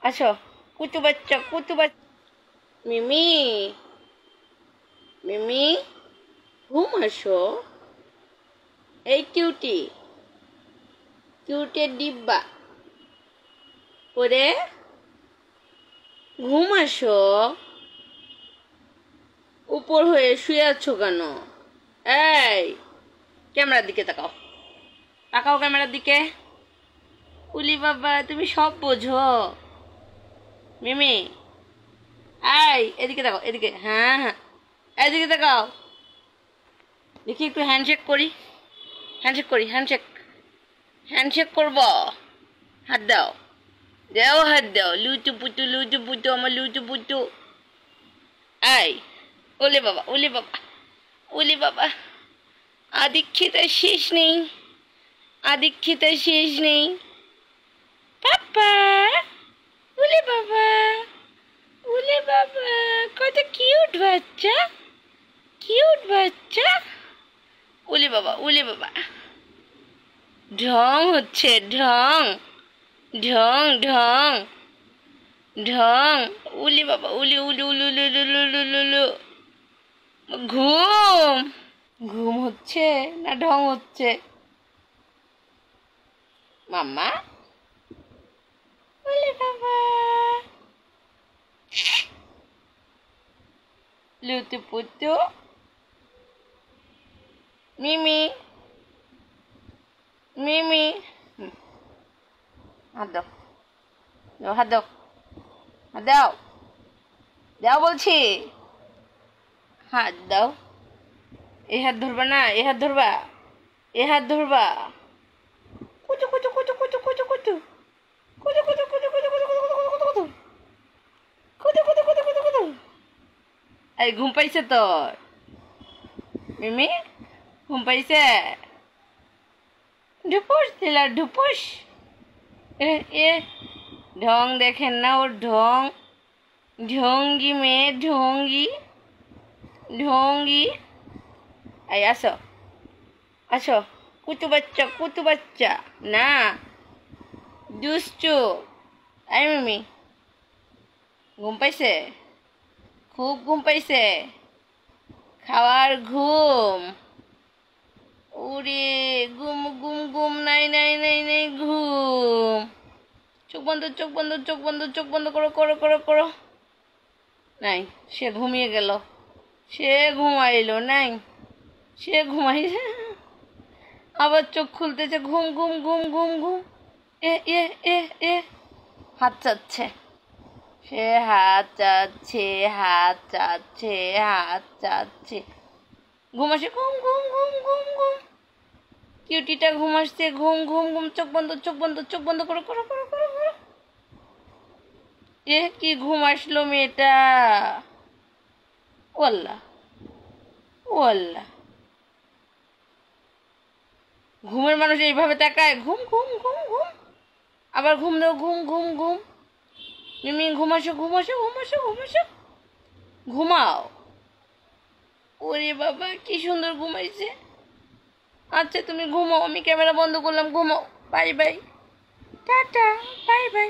আসো কুতু বাচ্চা কুতু বাচ্চা। মিমি মিমি ঘুম আসো। এই কিউটি কিউটের ডিব্বা করে ঘুম আসো। উপর হয়ে শুয়ে আছো কেন? এই ক্যামেরার দিকে তাকাও, তাকাও ক্যামেরার দিকে। উলি বাবা তুমি সব বোঝো। মিমি এই এদিকে তাকাও, এদিকে, হ্যাঁ হ্যাঁ এদিকে তাকাও। দেখি একটু হ্যান্ডশেক করি, হ্যান্ডশেক করি, হ্যান্ডশেক হ্যান্ডশেক করবো। হাত দাও, দাও হাত দাও। লুচু পুটু আমার লুচু পুটু। এই ওলে বাবা ওলে বাবা ওলে বাবা। আদিক্ষিতা শেষ নেই, আদিক্ষিতা শেষ নেই। পাপা ওলে বাবা ওলে বাবা, কত কিউট বাচ্চা, কিউট বাচ্চা। ওলে বাবা ওলে বাবা। ঢং হচ্ছে ঢং ঢং ঢং ঢং। উলি বাবা উলি উলি উলি উলি উলি উলি উলি উলি। ঘুম ঘুম হচ্ছে না ঢং হচ্ছে? মাম্মা উলি বাবা লুতু পুতু। মিমি মিমি হাত দাও, হাত দাও, হাত দাও, দাও বলছি, হাত দাও। এ হাত ধরবা না, এ হাত ধরবা, এ হাত ধরবা। কুচু কুচু কুচু কুচু কুচু কুচু কুচু কুচু কুচু কুচু কুচু কুচু কুচু কুচু কুচু কুচু কুচু কুচু। এই ঘুম পাইছে তোর? মিমি ঘুম পাইছে? ঢুপুস দিলা ঢুপুস। এ এ ঢং দেখেন না ওর ঢং, ঢঙ্গি মেয়ে ঢঙ্গি ঢঙ্গি। এই আসো আসো কুতু বাচ্চা কুতু বাচ্চা না দুষ্টু। এই মিমি ঘুম পাইছে? খুব ঘুম পাইছে, খাওয়ার ঘুম। ওরে ঘুম ঘুম ঘুম, নাই নাই নাই নাই ঘুম। চোখ বন্ধ চোখ বন্ধ চোখ বন্ধ চোখ বন্ধ করো করো করো করো। নাই সে ঘুমিয়ে গেল, সে ঘুমাইলো নাই, সে ঘুমাইছে। আবার চোখ খুলতেছে, ঘুম ঘুম ঘুম ঘুম ঘুম। এ এ এ এ হাত চাচ্ছে, সে হাত চাচ্ছে হাত চাচ্ছে হাত চাচ্ছে। ঘুম আসে ঘুম ঘুম ঘুম ঘুম ঘুম। কিউটিটা ঘুম আসছে ঘুম ঘুম ঘুম। চোখ বন্ধ চোখ বন্ধ চোখ বন্ধ করো করো করো করো করো। এ কি ঘুম আসলো মেয়েটা। ওয়াল্লা ওয়াল্লা, ঘুমের মানুষ এইভাবে তাকায়? ঘুম ঘুম ঘুম ঘুম, আবার ঘুম দাও ঘুম ঘুম ঘুম। মিমি ঘুমাসো ঘুমাসো ঘুমাসো ঘুমাসো, ঘুমাও। ওরে বাবা কি সুন্দর ঘুমাইছে। আচ্ছা তুমি ঘুমাও, আমি ক্যামেরা বন্ধ করলাম, ঘুমাও। Bye bye, tata, bye bye.